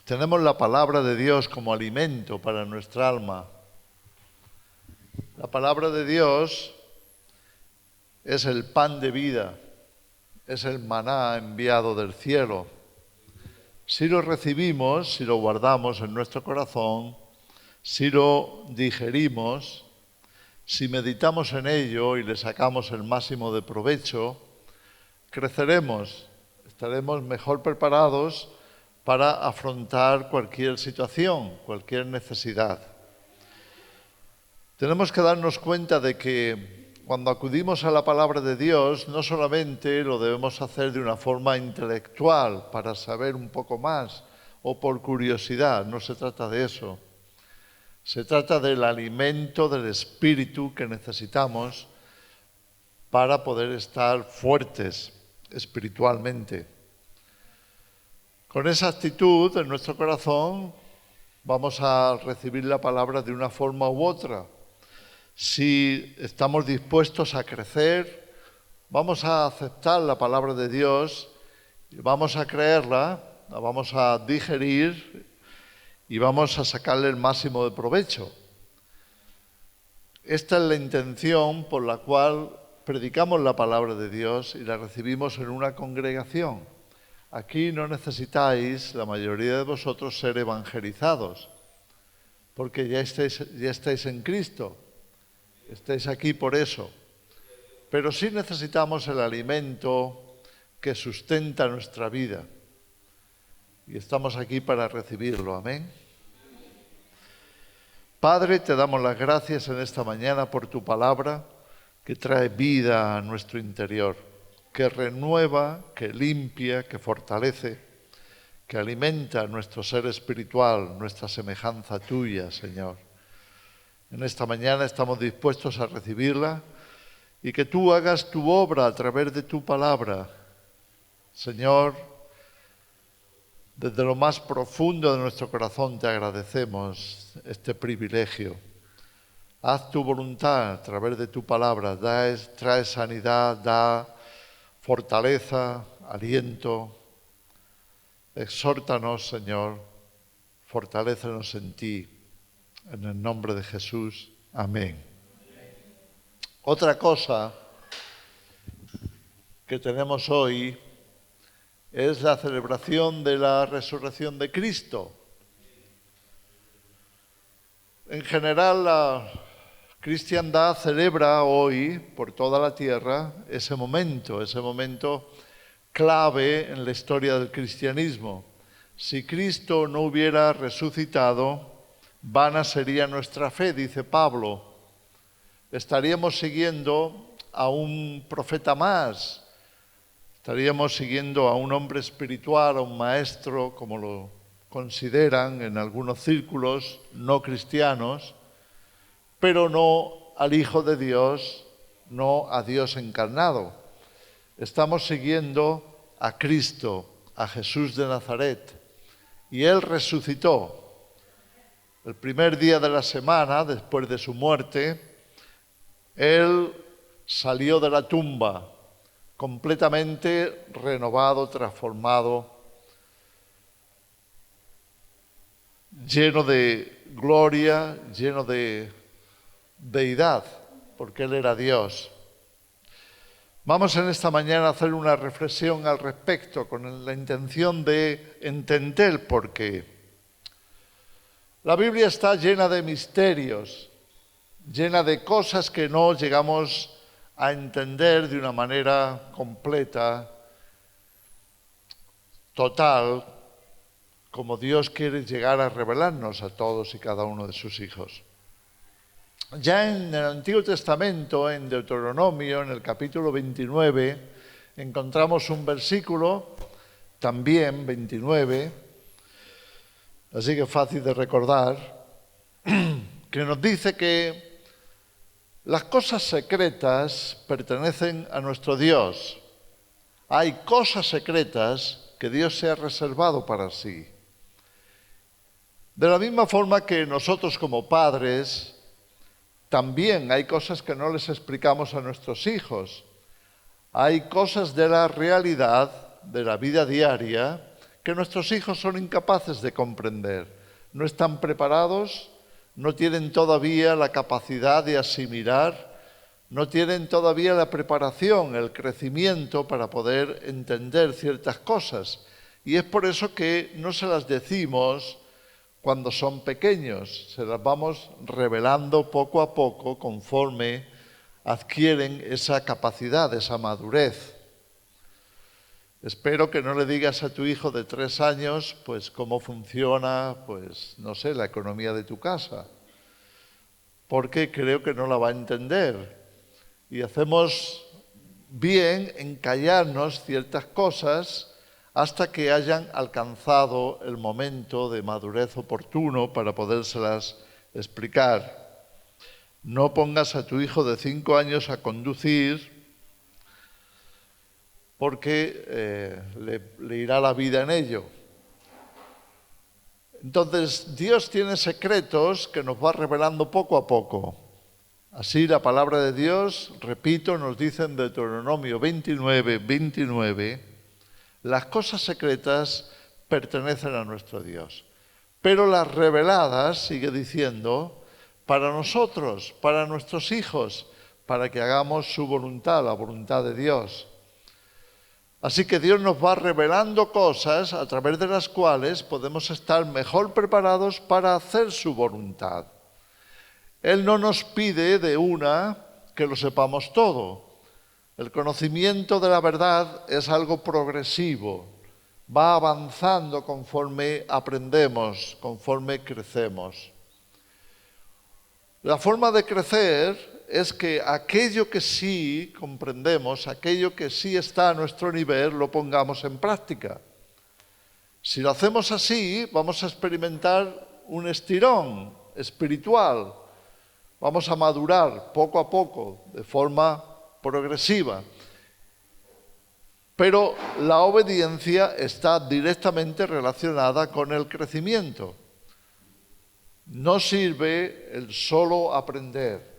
Tenemos la palabra de Dios como alimento para nuestra alma. La palabra de Dios es el pan de vida, es el maná enviado del cielo. Si lo recibimos, si lo guardamos en nuestro corazón, si lo digerimos, si meditamos en ello y le sacamos el máximo de provecho, creceremos, estaremos mejor preparados para afrontar cualquier situación, cualquier necesidad. Tenemos que darnos cuenta de que cuando acudimos a la palabra de Dios, no solamente lo debemos hacer de una forma intelectual para saber un poco más o por curiosidad, no se trata de eso. Se trata del alimento del espíritu que necesitamos para poder estar fuertes espiritualmente. Con esa actitud en nuestro corazón vamos a recibir la palabra de una forma u otra. Si estamos dispuestos a crecer, vamos a aceptar la palabra de Dios, vamos a creerla, la vamos a digerir y vamos a sacarle el máximo de provecho. Esta es la intención por la cual predicamos la palabra de Dios y la recibimos en una congregación. Aquí no necesitáis, la mayoría de vosotros, ser evangelizados, porque ya estáis en Cristo. Estáis aquí por eso. Pero sí necesitamos el alimento que sustenta nuestra vida. Y estamos aquí para recibirlo. Amén. Padre, te damos las gracias en esta mañana por tu palabra que trae vida a nuestro interior, que renueva, que limpia, que fortalece, que alimenta nuestro ser espiritual, nuestra semejanza tuya, Señor. En esta mañana estamos dispuestos a recibirla y que tú hagas tu obra a través de tu palabra. Señor, desde lo más profundo de nuestro corazón te agradecemos este privilegio. Haz tu voluntad a través de tu palabra, trae sanidad, da fortaleza, aliento. Exhórtanos, Señor, fortalécenos en ti. En el nombre de Jesús. Amén. Otra cosa que tenemos hoy es la celebración de la resurrección de Cristo. En general, la cristiandad celebra hoy por toda la tierra ese momento clave en la historia del cristianismo. Si Cristo no hubiera resucitado, vana sería nuestra fe, dice Pablo. Estaríamos siguiendo a un profeta más, estaríamos siguiendo a un hombre espiritual, a un maestro, como lo consideran en algunos círculos no cristianos, pero no al Hijo de Dios, no a Dios encarnado. Estamos siguiendo a Cristo, a Jesús de Nazaret, y Él resucitó. El primer día de la semana, después de su muerte, Él salió de la tumba completamente renovado, transformado, lleno de gloria, lleno de deidad, porque Él era Dios. Vamos en esta mañana a hacer una reflexión al respecto con la intención de entender por qué. La Biblia está llena de misterios, llena de cosas que no llegamos a entender de una manera completa, total, como Dios quiere llegar a revelarnos a todos y cada uno de sus hijos. Ya en el Antiguo Testamento, en Deuteronomio, en el capítulo 29, encontramos un versículo, también 29, así que fácil de recordar, que nos dice que las cosas secretas pertenecen a nuestro Dios. Hay cosas secretas que Dios se ha reservado para sí. De la misma forma que nosotros como padres, también hay cosas que no les explicamos a nuestros hijos. Hay cosas de la realidad, de la vida diaria, que nuestros hijos son incapaces de comprender. No están preparados, no tienen todavía la capacidad de asimilar, no tienen todavía la preparación, el crecimiento para poder entender ciertas cosas. Y es por eso que no se las decimos cuando son pequeños, se las vamos revelando poco a poco conforme adquieren esa capacidad, esa madurez. Espero que no le digas a tu hijo de 3 años, pues, cómo funciona, pues, no sé, la economía de tu casa, porque creo que no la va a entender. Y hacemos bien en callarnos ciertas cosas hasta que hayan alcanzado el momento de madurez oportuno para podérselas explicar. No pongas a tu hijo de 5 años a conducir porque le irá la vida en ello. Entonces, Dios tiene secretos que nos va revelando poco a poco. Así la palabra de Dios, repito, nos dice en Deuteronomio 29, las cosas secretas pertenecen a nuestro Dios. Pero las reveladas, sigue diciendo, para nosotros, para nuestros hijos, para que hagamos su voluntad, la voluntad de Dios. Así que Dios nos va revelando cosas a través de las cuales podemos estar mejor preparados para hacer su voluntad. Él no nos pide de una que lo sepamos todo. El conocimiento de la verdad es algo progresivo, va avanzando conforme aprendemos, conforme crecemos. La forma de crecer es que aquello que sí comprendemos, aquello que sí está a nuestro nivel, lo pongamos en práctica. Si lo hacemos así, vamos a experimentar un estirón espiritual. Vamos a madurar poco a poco, de forma progresiva. Pero la obediencia está directamente relacionada con el crecimiento. No sirve el solo aprender.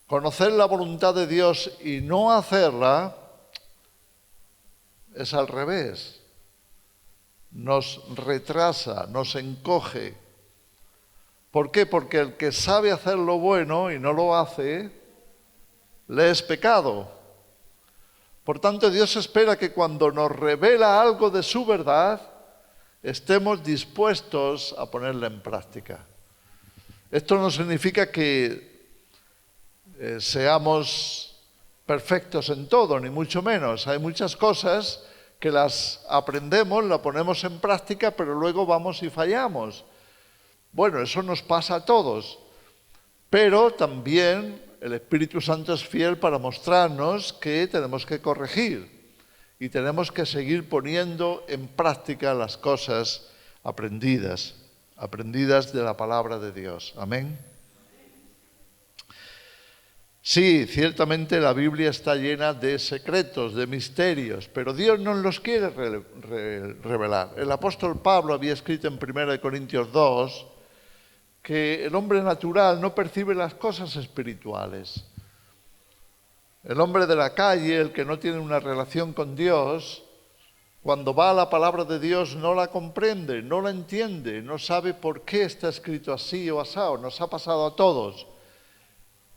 Conocer la voluntad de Dios y no hacerla es al revés. Nos retrasa, nos encoge. ¿Por qué? Porque el que sabe hacer lo bueno y no lo hace, le es pecado. Por tanto, Dios espera que cuando nos revela algo de su verdad, estemos dispuestos a ponerla en práctica. Esto no significa que seamos perfectos en todo, ni mucho menos. Hay muchas cosas que las aprendemos, las ponemos en práctica, pero luego vamos y fallamos. Bueno, eso nos pasa a todos, pero también el Espíritu Santo es fiel para mostrarnos que tenemos que corregir y tenemos que seguir poniendo en práctica las cosas aprendidas de la palabra de Dios. Amén. Sí, ciertamente la Biblia está llena de secretos, de misterios, pero Dios no los quiere revelar. El apóstol Pablo había escrito en 1 Corintios 2 que el hombre natural no percibe las cosas espirituales. El hombre de la calle, el que no tiene una relación con Dios, cuando va a la palabra de Dios no la comprende, no la entiende, no sabe por qué está escrito así o asao. Nos ha pasado a todos.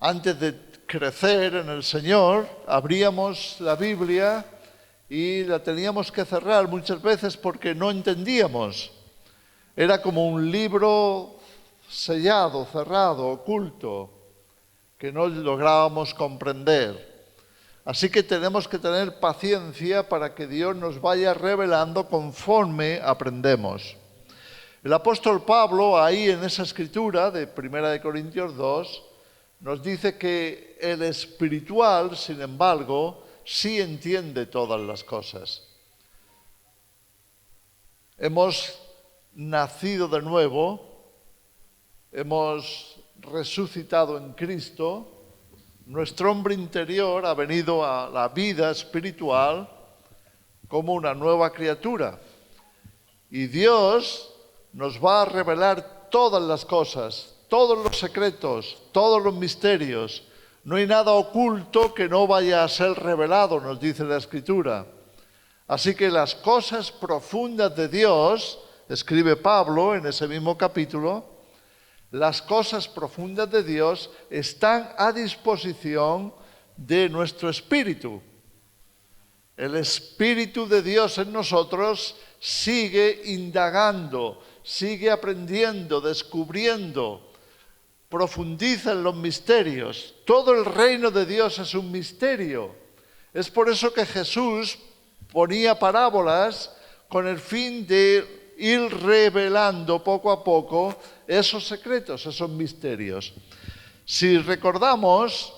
Antes de crecer en el Señor, abríamos la Biblia y la teníamos que cerrar muchas veces porque no entendíamos. Era como un libro sellado, cerrado, oculto, que no lográbamos comprender. Así que tenemos que tener paciencia para que Dios nos vaya revelando conforme aprendemos. El apóstol Pablo, ahí en esa escritura de 1 Corintios 2, nos dice que el espiritual, sin embargo, sí entiende todas las cosas. Hemos nacido de nuevo, hemos resucitado en Cristo, nuestro hombre interior ha venido a la vida espiritual como una nueva criatura. Y Dios nos va a revelar todas las cosas, todos los secretos, todos los misterios. No hay nada oculto que no vaya a ser revelado, nos dice la Escritura. Así que las cosas profundas de Dios, escribe Pablo en ese mismo capítulo, las cosas profundas de Dios están a disposición de nuestro espíritu. El Espíritu de Dios en nosotros sigue indagando, sigue aprendiendo, descubriendo, profundiza en los misterios. Todo el reino de Dios es un misterio. Es por eso que Jesús ponía parábolas con el fin de ir revelando poco a poco esos secretos, esos misterios. Si recordamos,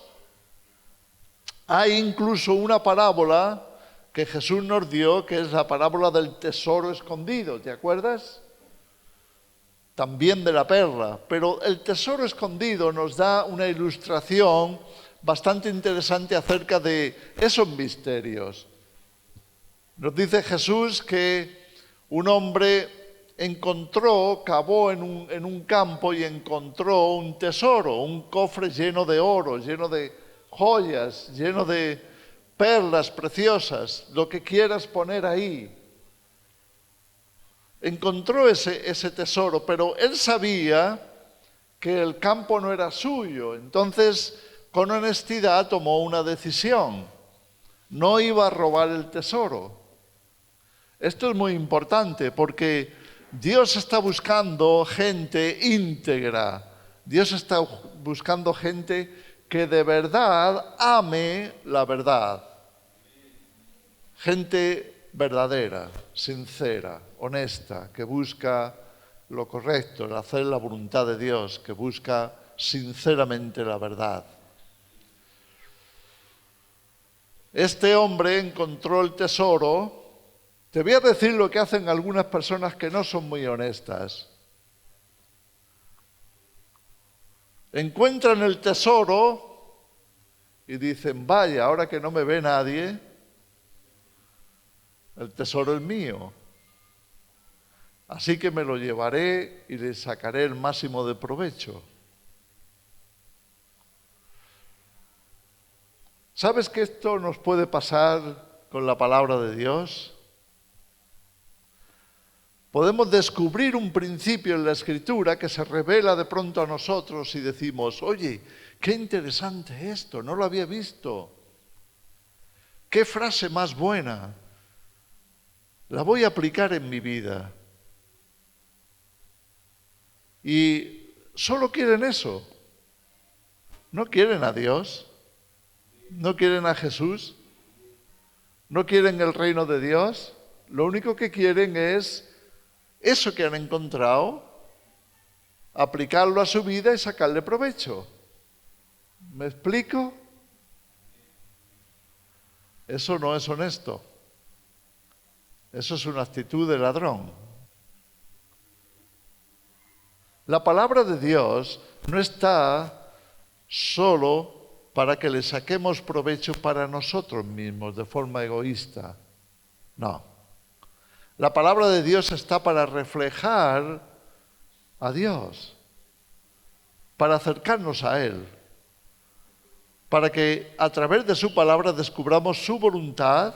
hay incluso una parábola que Jesús nos dio, que es la parábola del tesoro escondido, ¿te acuerdas? También de la perla, pero el tesoro escondido nos da una ilustración bastante interesante acerca de esos misterios. Nos dice Jesús que un hombre cavó en un campo y encontró un tesoro, un cofre lleno de oro, lleno de joyas, lleno de perlas preciosas, lo que quieras poner ahí. Encontró ese tesoro, pero él sabía que el campo no era suyo. Entonces, con honestidad tomó una decisión. No iba a robar el tesoro. Esto es muy importante porque Dios está buscando gente íntegra. Dios está buscando gente que de verdad ame la verdad. Gente verdadera, sincera, honesta, que busca lo correcto, el hacer la voluntad de Dios, que busca sinceramente la verdad. Este hombre encontró el tesoro. Te voy a decir lo que hacen algunas personas que no son muy honestas. Encuentran el tesoro y dicen, vaya, ahora que no me ve nadie, el tesoro es mío. Así que me lo llevaré y le sacaré el máximo de provecho. ¿Sabes que esto nos puede pasar con la palabra de Dios? Podemos descubrir un principio en la Escritura que se revela de pronto a nosotros y decimos, oye, qué interesante esto, no lo había visto. Qué frase más buena. La voy a aplicar en mi vida. Y solo quieren eso. No quieren a Dios. No quieren a Jesús. No quieren el reino de Dios. Lo único que quieren es eso que han encontrado, aplicarlo a su vida y sacarle provecho. ¿Me explico? Eso no es honesto. Eso es una actitud de ladrón. La palabra de Dios no está solo para que le saquemos provecho para nosotros mismos de forma egoísta. No. La palabra de Dios está para reflejar a Dios, para acercarnos a Él, para que a través de su palabra descubramos su voluntad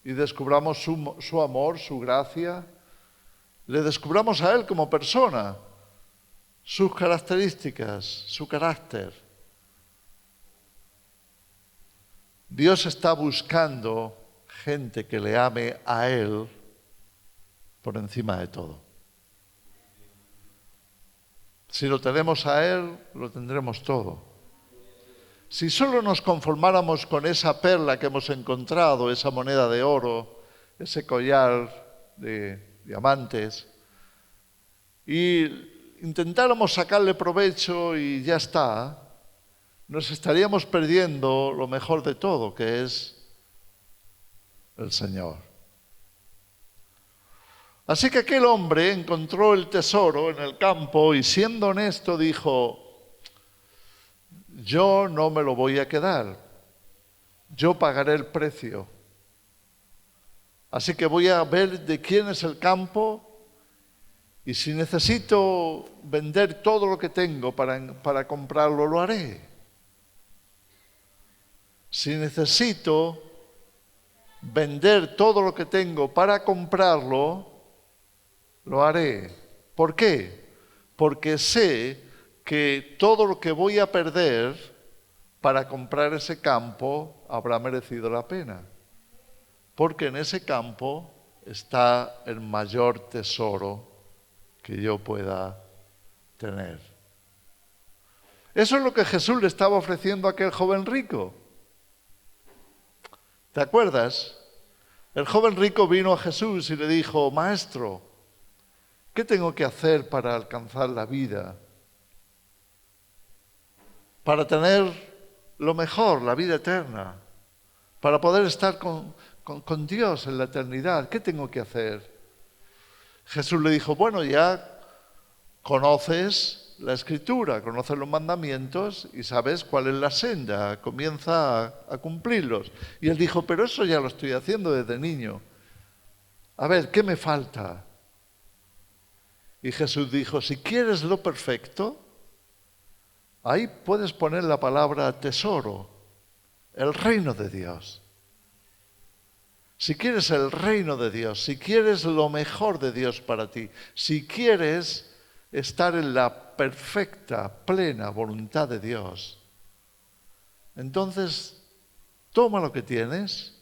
y descubramos su amor, su gracia, le descubramos a Él como persona, sus características, su carácter. Dios está buscando gente que le ame a Él por encima de todo. Si lo tenemos a Él, lo tendremos todo. Si solo nos conformáramos con esa perla que hemos encontrado, esa moneda de oro, ese collar de diamantes, y intentáramos sacarle provecho y ya está, nos estaríamos perdiendo lo mejor de todo, que es el Señor. Así que aquel hombre encontró el tesoro en el campo y siendo honesto dijo, yo no me lo voy a quedar, yo pagaré el precio. Así que voy a ver de quién es el campo y si necesito vender todo lo que tengo para comprarlo, lo haré. Si necesito vender todo lo que tengo para comprarlo, lo haré. ¿Por qué? Porque sé que todo lo que voy a perder para comprar ese campo habrá merecido la pena. Porque en ese campo está el mayor tesoro que yo pueda tener. Eso es lo que Jesús le estaba ofreciendo a aquel joven rico. ¿Te acuerdas? El joven rico vino a Jesús y le dijo: Maestro, ¿qué tengo que hacer para alcanzar la vida? Para tener lo mejor, la vida eterna. Para poder estar con Dios en la eternidad. ¿Qué tengo que hacer? Jesús le dijo: bueno, ya conoces la Escritura, conoces los mandamientos y sabes cuál es la senda, comienza a cumplirlos. Y él dijo: pero eso ya lo estoy haciendo desde niño. A ver, ¿qué me falta? Y Jesús dijo: si quieres lo perfecto, ahí puedes poner la palabra tesoro, el reino de Dios. Si quieres el reino de Dios, si quieres lo mejor de Dios para ti, si quieres estar en la perfecta, plena voluntad de Dios, entonces toma lo que tienes,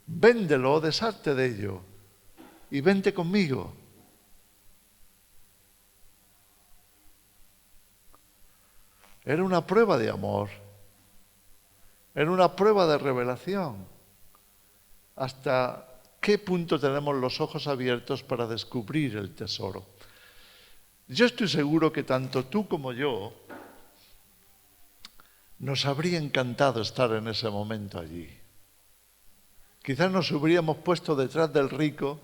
véndelo, deshazte de ello y vente conmigo. Era una prueba de amor, era una prueba de revelación. ¿Hasta qué punto tenemos los ojos abiertos para descubrir el tesoro? Yo estoy seguro que tanto tú como yo nos habría encantado estar en ese momento allí. Quizás nos hubiéramos puesto detrás del rico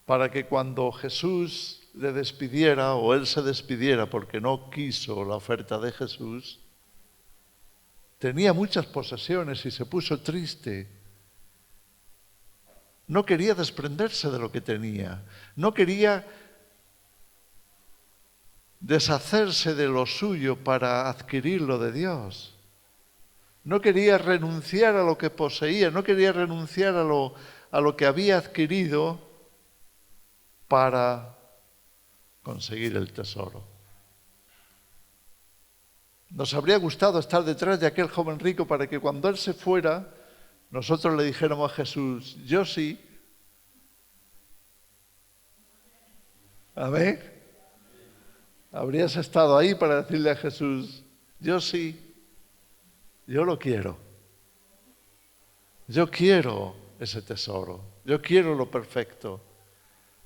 para que cuando Jesús le despidiera o él se despidiera porque no quiso la oferta de Jesús, tenía muchas posesiones y se puso triste. No quería desprenderse de lo que tenía, no quería deshacerse de lo suyo para adquirir lo de Dios. No quería renunciar a lo que poseía, no quería renunciar a lo que había adquirido para conseguir el tesoro. Nos habría gustado estar detrás de aquel joven rico para que cuando él se fuera, nosotros le dijéramos a Jesús: yo sí. Amén. Habrías estado ahí para decirle a Jesús: yo sí, yo lo quiero. Yo quiero ese tesoro, yo quiero lo perfecto.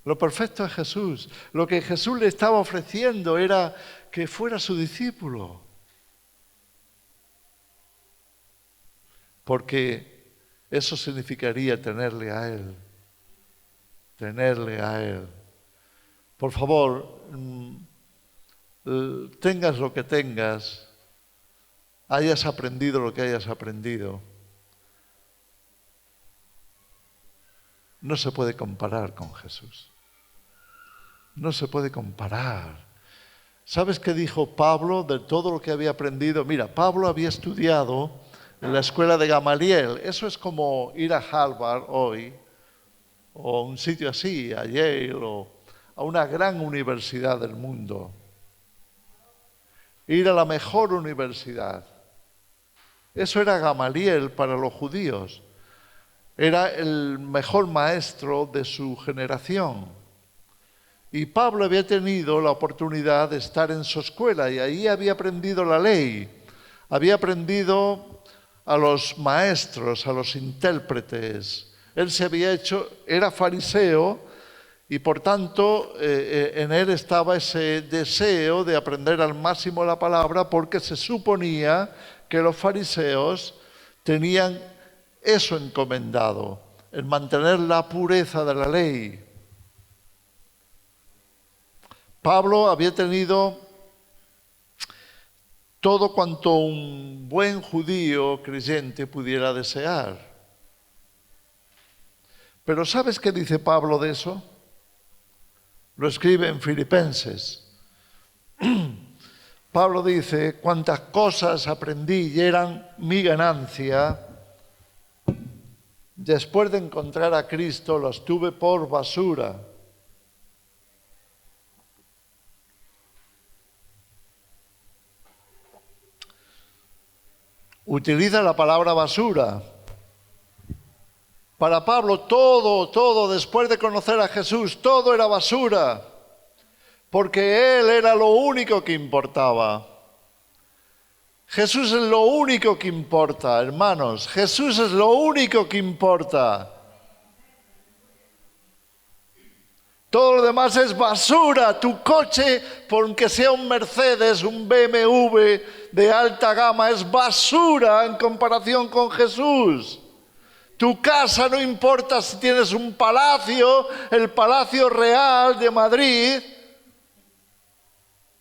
Lo perfecto es Jesús. Lo que Jesús le estaba ofreciendo era que fuera su discípulo. Porque eso significaría tenerle a Él. Tenerle a Él. Por favor, tengas lo que tengas, hayas aprendido lo que hayas aprendido, no se puede comparar con Jesús. No se puede comparar. ¿Sabes qué dijo Pablo de todo lo que había aprendido? Mira, Pablo había estudiado en la escuela de Gamaliel. Eso es como ir a Harvard hoy, o un sitio así, a Yale, o a una gran universidad del mundo. Ir a la mejor universidad. Eso era Gamaliel para los judíos. Era el mejor maestro de su generación. Y Pablo había tenido la oportunidad de estar en su escuela y ahí había aprendido la ley. Había aprendido a los maestros, a los intérpretes. Él se había hecho, era fariseo y por tanto en él estaba ese deseo de aprender al máximo la palabra porque se suponía que los fariseos tenían eso encomendado, el mantener la pureza de la ley. Pablo había tenido todo cuanto un buen judío creyente pudiera desear. Pero ¿sabes qué dice Pablo de eso? Lo escribe en Filipenses. Pablo dice: cuantas cosas aprendí y eran mi ganancia, después de encontrar a Cristo, los tuve por basura. Utiliza la palabra basura. Para Pablo todo, después de conocer a Jesús, todo era basura, porque Él era lo único que importaba. Jesús es lo único que importa, hermanos. Jesús es lo único que importa. Todo lo demás es basura. Tu coche, aunque sea un Mercedes, un BMW de alta gama, es basura en comparación con Jesús. Tu casa no importa si tienes un palacio, el Palacio Real de Madrid,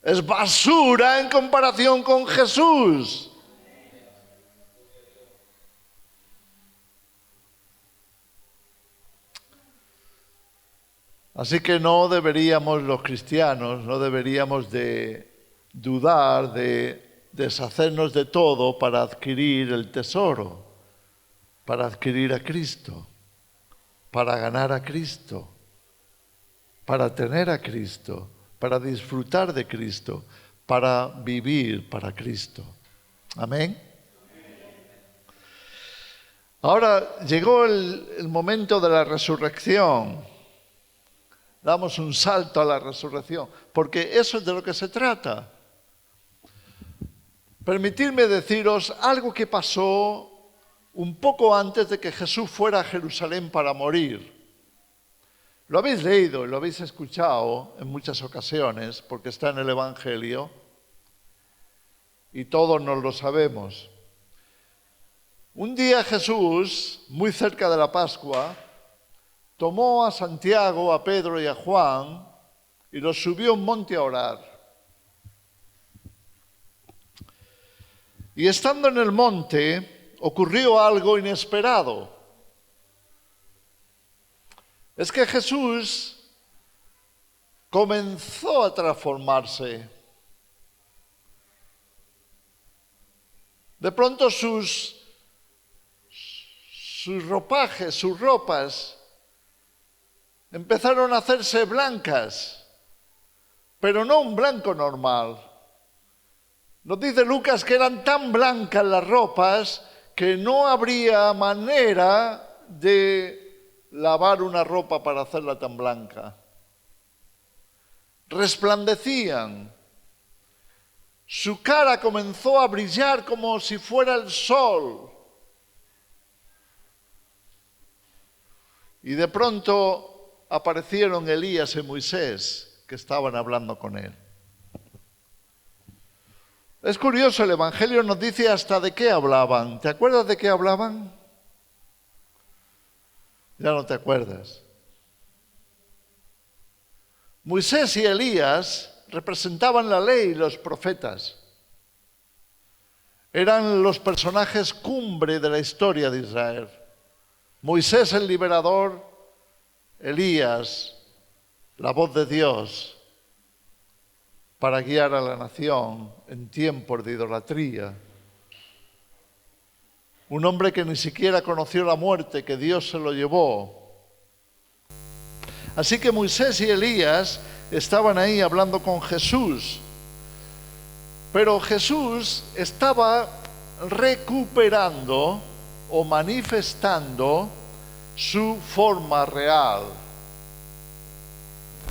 es basura en comparación con Jesús. Así que no deberíamos los cristianos, no deberíamos de dudar de deshacernos de todo para adquirir el tesoro, para adquirir a Cristo, para ganar a Cristo, para tener a Cristo, para disfrutar de Cristo, para vivir para Cristo. Amén. Ahora llegó el momento de la resurrección. Damos un salto a la resurrección, porque eso es de lo que se trata. Permitidme deciros algo que pasó un poco antes de que Jesús fuera a Jerusalén para morir. Lo habéis leído y lo habéis escuchado en muchas ocasiones, porque está en el Evangelio, y todos nos lo sabemos. Un día Jesús, muy cerca de la Pascua, tomó a Santiago, a Pedro y a Juan y los subió a un monte a orar. Y estando en el monte, ocurrió algo inesperado. Es que Jesús comenzó a transformarse. De pronto sus ropajes, sus ropas, empezaron a hacerse blancas, pero no un blanco normal. Nos dice Lucas que eran tan blancas las ropas que no habría manera de lavar una ropa para hacerla tan blanca. Resplandecían. Su cara comenzó a brillar como si fuera el sol. Y de pronto aparecieron Elías y Moisés, que estaban hablando con él. Es curioso, el Evangelio nos dice hasta de qué hablaban. ¿Te acuerdas de qué hablaban? Ya no te acuerdas. Moisés y Elías representaban la ley y los profetas. Eran los personajes cumbre de la historia de Israel. Moisés el liberador, Elías, la voz de Dios para guiar a la nación en tiempos de idolatría. Un hombre que ni siquiera conoció la muerte, que Dios se lo llevó. Así que Moisés y Elías estaban ahí hablando con Jesús. Pero Jesús estaba recuperando o manifestando su forma real.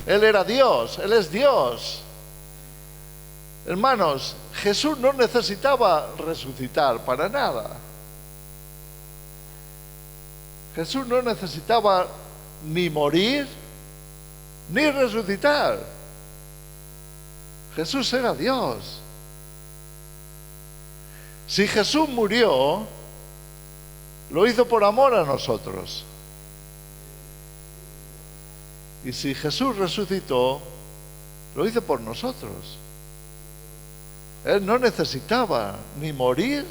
Él era Dios, Él es Dios. Hermanos, Jesús no necesitaba resucitar para nada. Jesús no necesitaba ni morir, ni resucitar. Jesús era Dios. Si Jesús murió, lo hizo por amor a nosotros. Y si Jesús resucitó, lo hizo por nosotros. Él no necesitaba ni morir,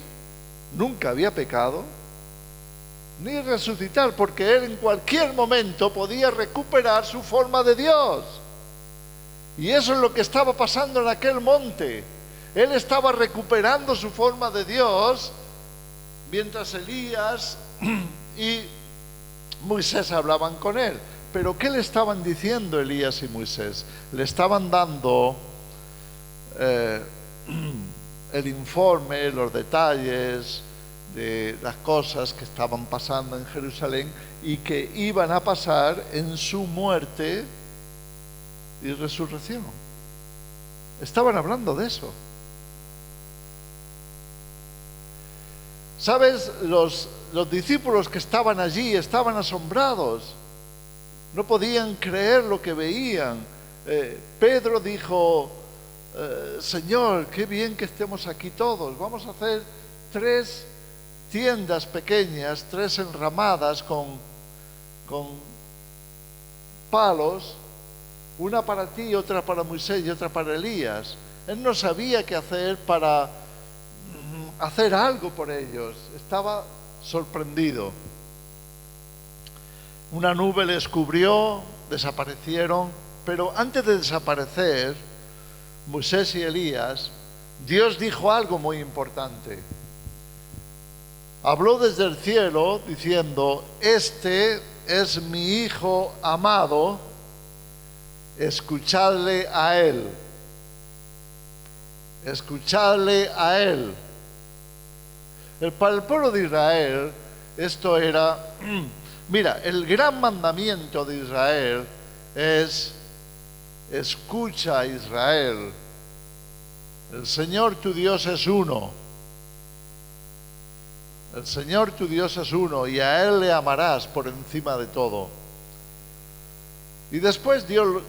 nunca había pecado, ni resucitar, porque Él en cualquier momento podía recuperar su forma de Dios. Y eso es lo que estaba pasando en aquel monte. Él estaba recuperando su forma de Dios, mientras Elías y Moisés hablaban con él. Pero ¿qué le estaban diciendo Elías y Moisés? Le estaban dando el informe, los detalles de las cosas que estaban pasando en Jerusalén y que iban a pasar en su muerte y resurrección. Estaban hablando de eso. ¿Sabes? Los discípulos que estaban allí estaban asombrados. No podían creer lo que veían. Pedro dijo, Señor, qué bien que estemos aquí todos. Vamos a hacer 3 tiendas pequeñas, 3 enramadas con palos, una para ti, otra para Moisés y otra para Elías. Él no sabía qué hacer para hacer algo por ellos. Estaba sorprendido. Una nube les cubrió, desaparecieron, pero antes de desaparecer, Moisés y Elías, Dios dijo algo muy importante. Habló desde el cielo diciendo, este es mi Hijo amado, escuchadle a Él. Escuchadle a Él. Para el pueblo de Israel, esto era... Mira, el gran mandamiento de Israel es, escucha Israel, el Señor tu Dios es uno. El Señor tu Dios es uno y a Él le amarás por encima de todo. Y después Dios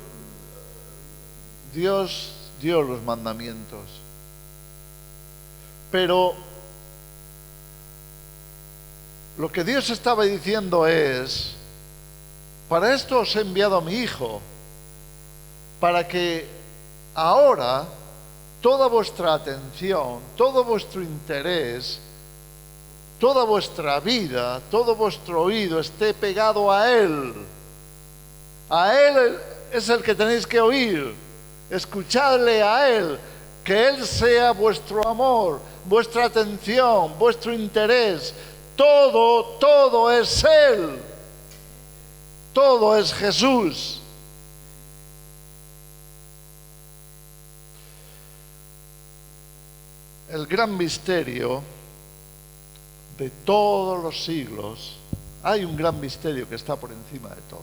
dio los mandamientos. Pero lo que Dios estaba diciendo es, para esto os he enviado a mi Hijo, para que ahora toda vuestra atención, todo vuestro interés, toda vuestra vida, todo vuestro oído esté pegado a Él. A Él es el que tenéis que oír, escuchadle a Él, que Él sea vuestro amor, vuestra atención, vuestro interés. Todo es Él. Todo es Jesús. El gran misterio de todos los siglos, hay un gran misterio que está por encima de todos.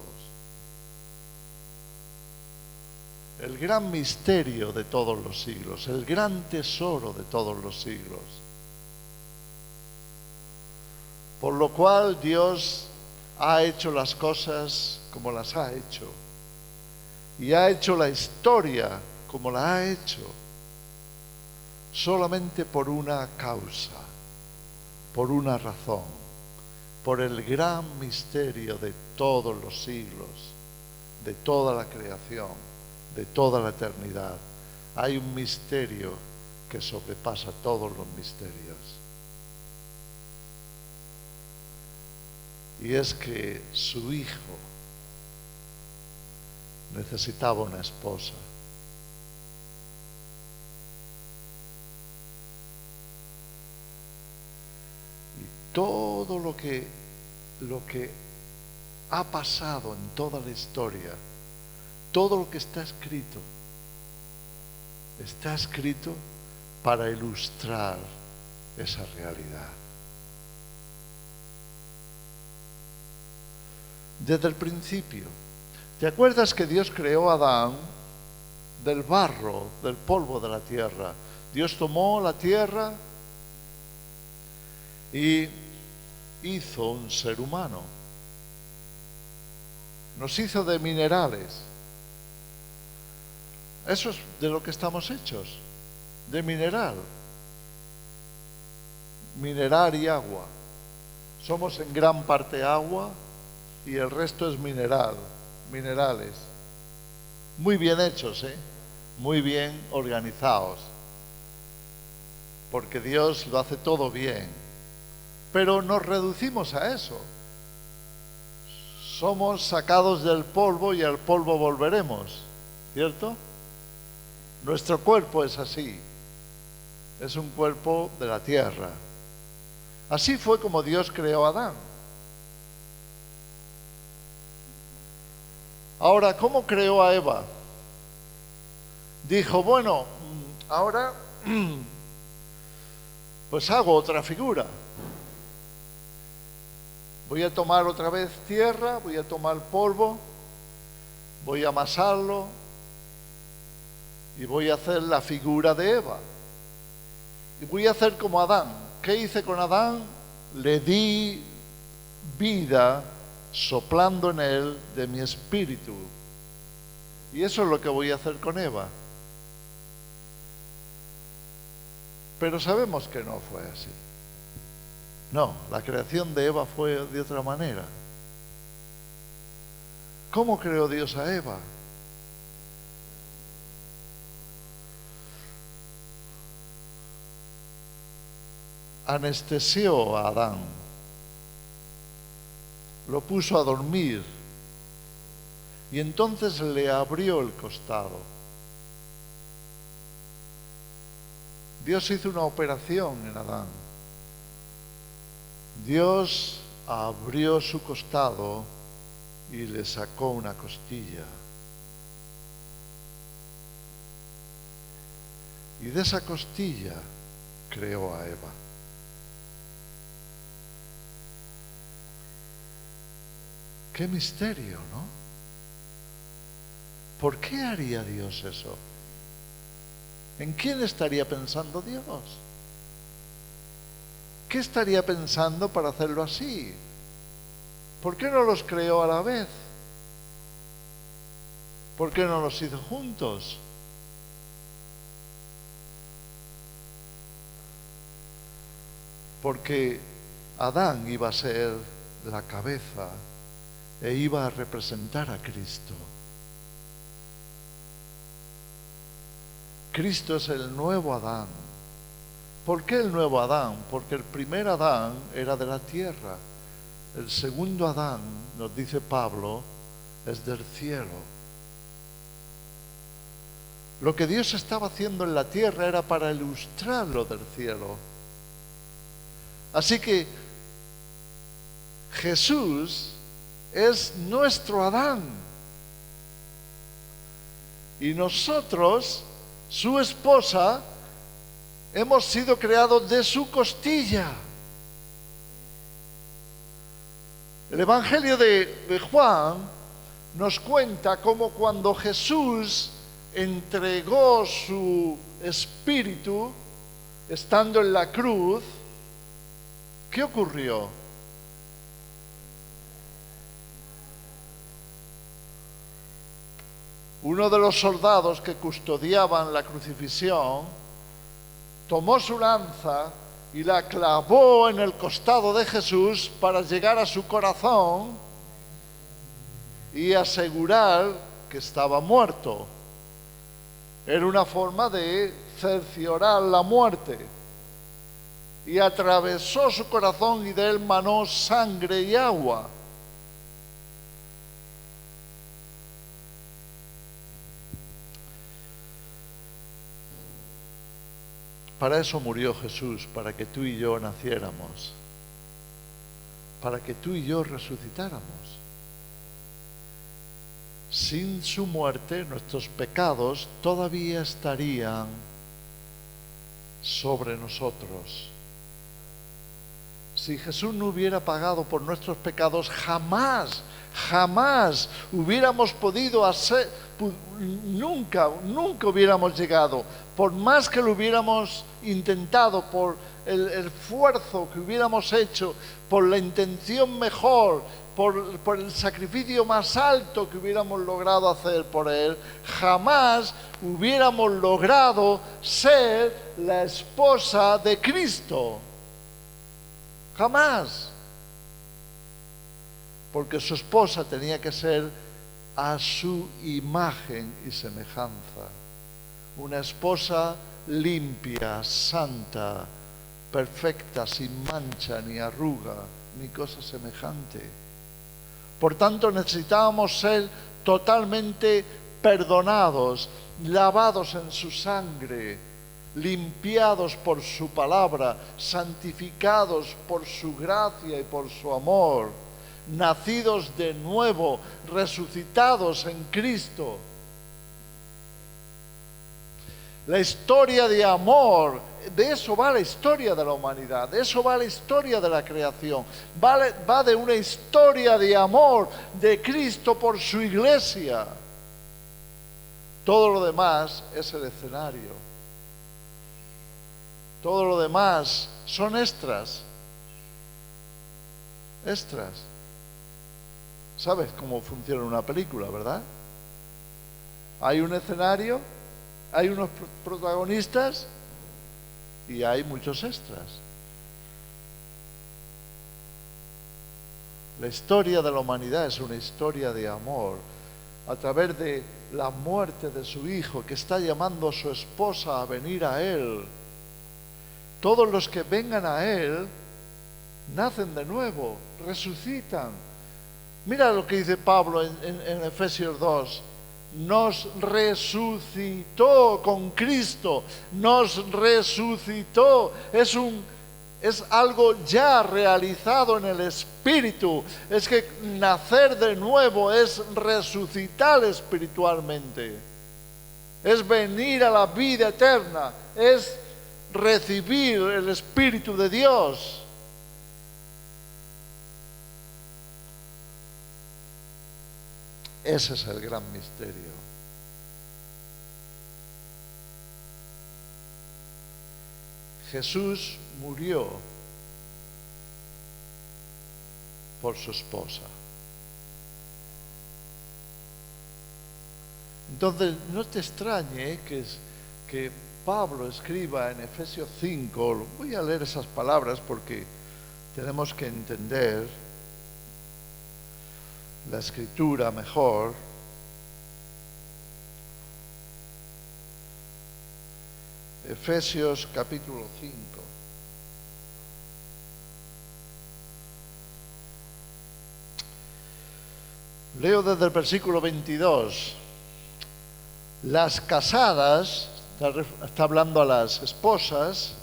El gran misterio de todos los siglos, el gran tesoro de todos los siglos. Por lo cual Dios ha hecho las cosas como las ha hecho. Y ha hecho la historia como la ha hecho. Solamente por una causa, por una razón. Por el gran misterio de todos los siglos, de toda la creación, de toda la eternidad. Hay un misterio que sobrepasa todos los misterios. Y es que su hijo necesitaba una esposa. Y todo lo que ha pasado en toda la historia, todo lo que está escrito para ilustrar esa realidad. Desde el principio. ¿Te acuerdas que Dios creó a Adán del barro, del polvo de la tierra? Dios tomó la tierra y hizo un ser humano. Nos hizo de minerales. Eso es de lo que estamos hechos, de mineral. Mineral y agua. Somos en gran parte agua y el resto es minerales. Muy bien hechos, muy bien organizados. Porque Dios lo hace todo bien. Pero nos reducimos a eso. Somos sacados del polvo y al polvo volveremos, ¿cierto? Nuestro cuerpo es así. Es un cuerpo de la tierra. Así fue como Dios creó a Adán. Ahora, ¿cómo creó a Eva? Dijo, bueno, ahora pues hago otra figura. Voy a tomar otra vez tierra, voy a tomar polvo, voy a amasarlo y voy a hacer la figura de Eva. Y voy a hacer como Adán. ¿Qué hice con Adán? Le di vida soplando en él de mi espíritu. Y eso es lo que voy a hacer con Eva. Pero sabemos que no fue así. No, la creación de Eva fue de otra manera. ¿Cómo creó Dios a Eva? Anestesió a Adán, lo puso a dormir y entonces le abrió el costado. Dios hizo una operación en Adán. Dios abrió su costado y le sacó una costilla. Y de esa costilla creó a Eva. Qué misterio, ¿no? ¿Por qué haría Dios eso? ¿En quién estaría pensando Dios? ¿Qué estaría pensando para hacerlo así? ¿Por qué no los creó a la vez? ¿Por qué no los hizo juntos? Porque Adán iba a ser la cabeza e iba a representar a Cristo. Cristo es el nuevo Adán. ¿Por qué el nuevo Adán? Porque el primer Adán era de la tierra. El segundo Adán, nos dice Pablo, es del cielo. Lo que Dios estaba haciendo en la tierra era para ilustrar lo del cielo. Así que Jesús es nuestro Adán. Y nosotros, su esposa, hemos sido creados de su costilla. El Evangelio de Juan nos cuenta cómo cuando Jesús entregó su espíritu, estando en la cruz, ¿qué ocurrió? Uno de los soldados que custodiaban la crucifixión tomó su lanza y la clavó en el costado de Jesús para llegar a su corazón y asegurar que estaba muerto. Era una forma de cerciorar la muerte. Y atravesó su corazón y de él manó sangre y agua. Para eso murió Jesús, para que tú y yo naciéramos, para que tú y yo resucitáramos. Sin su muerte, nuestros pecados todavía estarían sobre nosotros. Si Jesús no hubiera pagado por nuestros pecados, jamás hubiéramos podido hacer, nunca hubiéramos llegado. Por más que lo hubiéramos intentado, por el esfuerzo que hubiéramos hecho, por la intención mejor, por el sacrificio más alto que hubiéramos logrado hacer por Él, jamás hubiéramos logrado ser la esposa de Cristo. Jamás. Porque su esposa tenía que ser a su imagen y semejanza. Una esposa limpia, santa, perfecta, sin mancha, ni arruga, ni cosa semejante. Por tanto, necesitábamos ser totalmente perdonados, lavados en su sangre, limpiados por su palabra, santificados por su gracia y por su amor. nacidos de nuevo, resucitados en Cristo. La historia de amor, de eso va la historia de la humanidad, de eso va la historia de la creación, va de una historia de amor de Cristo por su iglesia. Todo lo demás es el escenario. Todo lo demás son extras. Extras. ¿Sabes cómo funciona una película, verdad? Hay un escenario, hay unos protagonistas y hay muchos extras. La historia de la humanidad es una historia de amor a través de la muerte de su hijo, que está llamando a su esposa a venir a él. Todos los que vengan a él nacen de nuevo, resucitan. Mira lo que dice Pablo en Efesios 2. Nos resucitó con Cristo, nos resucitó. Es algo ya realizado en el Espíritu. Es que nacer de nuevo es resucitar espiritualmente. Es venir a la vida eterna. Es recibir el Espíritu de Dios. Ese es el gran misterio. Jesús murió por su esposa. Entonces, no te extrañe que Pablo escriba en Efesios 5, voy a leer esas palabras porque tenemos que entender la escritura mejor. Efesios capítulo 5. Leo desde el versículo 22. Las casadas, está hablando a las esposas,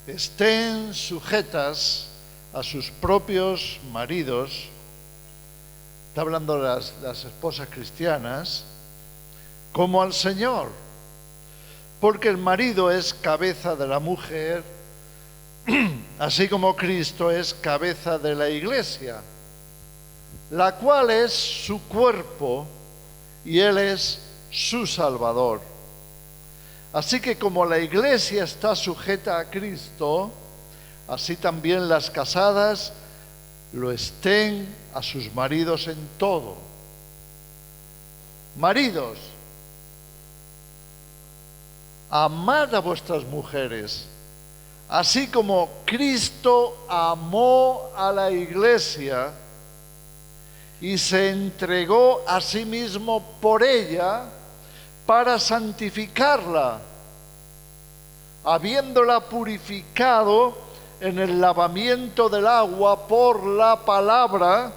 estén sujetas a sus propios maridos. Está hablando de las esposas cristianas, como al Señor, porque el marido es cabeza de la mujer, así como Cristo es cabeza de la iglesia, la cual es su cuerpo y Él es su Salvador. Así que como la iglesia está sujeta a Cristo, así también las casadas lo estén a sus maridos en todo. Maridos, amad a vuestras mujeres, así como Cristo amó a la iglesia y se entregó a sí mismo por ella para santificarla, habiéndola purificado en el lavamiento del agua por la palabra,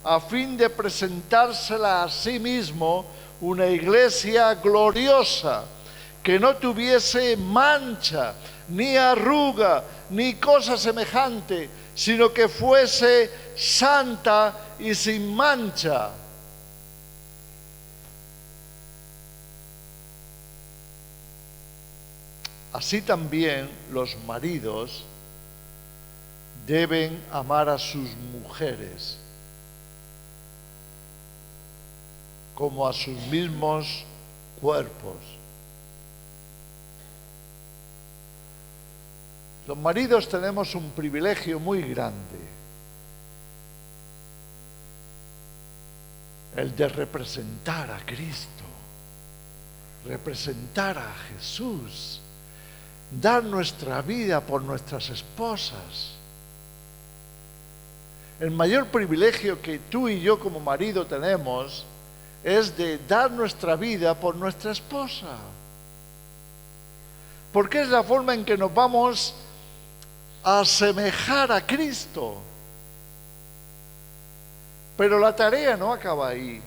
a fin de presentársela a sí mismo una iglesia gloriosa, que no tuviese mancha, ni arruga, ni cosa semejante, sino que fuese santa y sin mancha. Así también los maridos deben amar a sus mujeres como a sus mismos cuerpos. Los maridos tenemos un privilegio muy grande, el de representar a Cristo, representar a Jesús, dar nuestra vida por nuestras esposas. El mayor privilegio que tú y yo como marido tenemos es de dar nuestra vida por nuestra esposa, porque es la forma en que nos vamos a asemejar a Cristo. Pero la tarea no acaba ahí.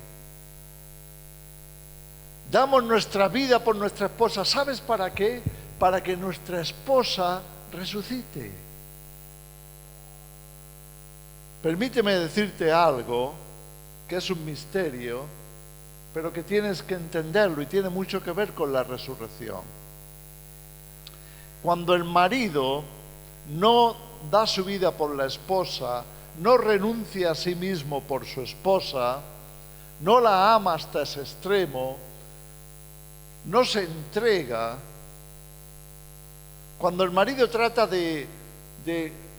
Damos nuestra vida por nuestra esposa. ¿Sabes para qué? Para que nuestra esposa resucite. Permíteme decirte algo que es un misterio, pero que tienes que entenderlo y tiene mucho que ver con la resurrección. Cuando el marido no da su vida por la esposa, no renuncia a sí mismo por su esposa, no la ama hasta ese extremo, no se entrega, cuando el marido trata de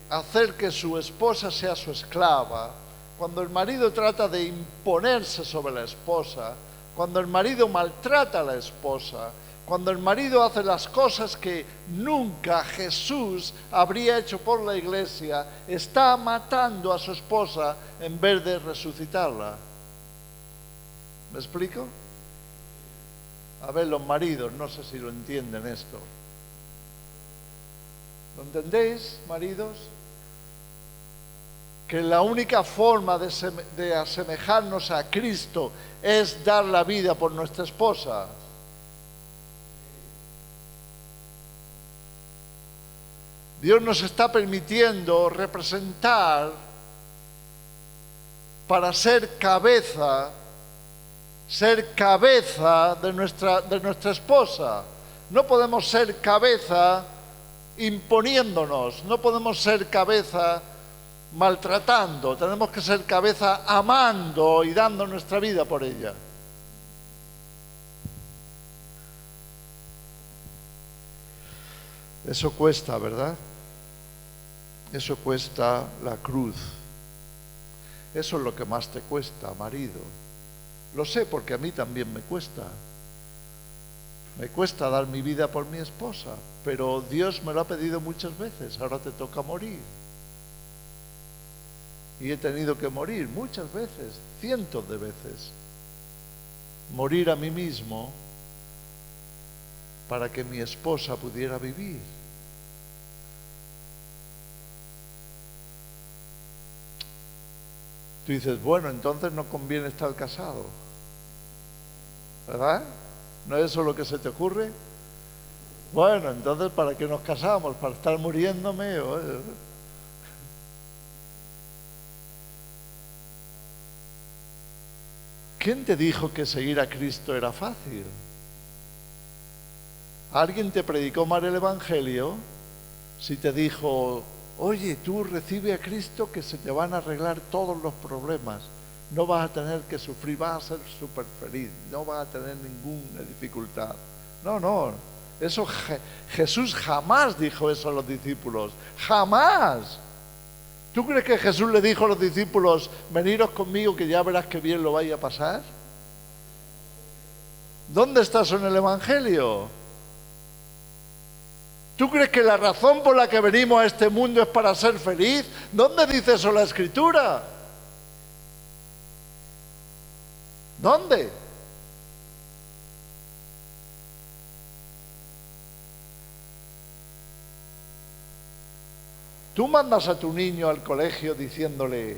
hacer que su esposa sea su esclava, cuando el marido trata de imponerse sobre la esposa, cuando el marido maltrata a la esposa, cuando el marido hace las cosas que nunca Jesús habría hecho por la iglesia, está matando a su esposa en vez de resucitarla. ¿Me explico? A ver, los maridos, no sé si lo entienden esto. ¿Lo entendéis, maridos? Que la única forma de asemejarnos a Cristo es dar la vida por nuestra esposa. Dios nos está permitiendo representar para ser cabeza de nuestra esposa. No podemos ser cabeza imponiéndonos, no podemos ser cabeza maltratando, tenemos que ser cabeza amando y dando nuestra vida por ella. Eso cuesta, ¿verdad? Eso cuesta la cruz. Eso es lo que más te cuesta, marido. Lo sé porque a mí también me cuesta. Me cuesta dar mi vida por mi esposa, pero Dios me lo ha pedido muchas veces. Ahora te toca morir. Y he tenido que morir muchas veces, cientos de veces. Morir a mí mismo para que mi esposa pudiera vivir. Tú dices, bueno, entonces no conviene estar casado, ¿verdad? ¿No es eso lo que se te ocurre? Bueno, entonces ¿para qué nos casamos? ¿Para estar muriéndome? ¿Quién te dijo que seguir a Cristo era fácil? ¿Alguien te predicó mal el Evangelio? Si te dijo, oye, tú recibe a Cristo que se te van a arreglar todos los problemas, no vas a tener que sufrir, vas a ser súper feliz, no vas a tener ninguna dificultad. No, eso Jesús jamás dijo eso a los discípulos, jamás. ¿Tú crees que Jesús le dijo a los discípulos, veniros conmigo que ya verás que bien lo vaya a pasar? ¿Dónde está eso en el Evangelio? ¿Tú crees que la razón por la que venimos a este mundo es para ser feliz? ¿Dónde dice eso la Escritura? ¿Dónde? Tú mandas a tu niño al colegio diciéndole,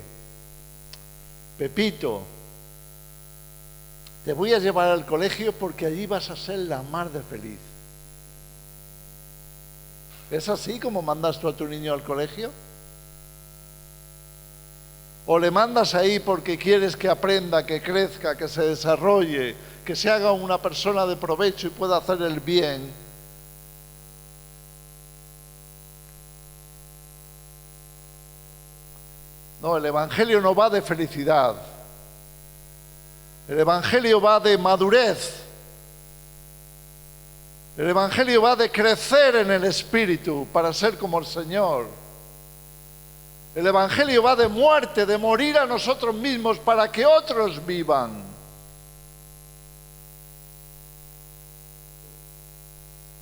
Pepito, te voy a llevar al colegio porque allí vas a ser la mar de feliz. ¿Es así como mandas tú a tu niño al colegio? ¿O le mandas ahí porque quieres que aprenda, que crezca, que se desarrolle, que se haga una persona de provecho y pueda hacer el bien? No, el Evangelio no va de felicidad. El Evangelio va de madurez. El Evangelio va de crecer en el Espíritu para ser como el Señor. El Evangelio va de muerte, de morir a nosotros mismos para que otros vivan.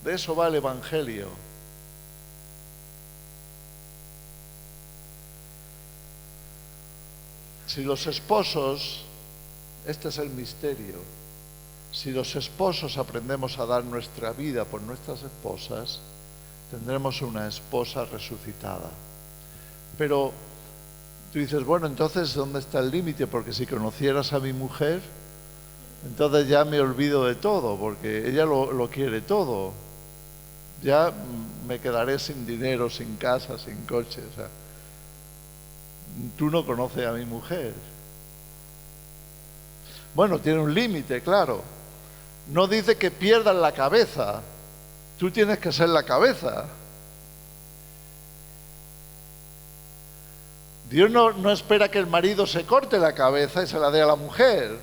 De eso va el Evangelio. Si los esposos, este es el misterio, si los esposos aprendemos a dar nuestra vida por nuestras esposas, tendremos una esposa resucitada. Pero tú dices, bueno, entonces, ¿dónde está el límite? Porque si conocieras a mi mujer, entonces ya me olvido de todo, porque ella lo quiere todo. Ya me quedaré sin dinero, sin casa, sin coche. O sea, tú no conoces a mi mujer. Bueno, tiene un límite, claro. No dice que pierdas la cabeza. Tú tienes que ser la cabeza. Dios no espera que el marido se corte la cabeza y se la dé a la mujer.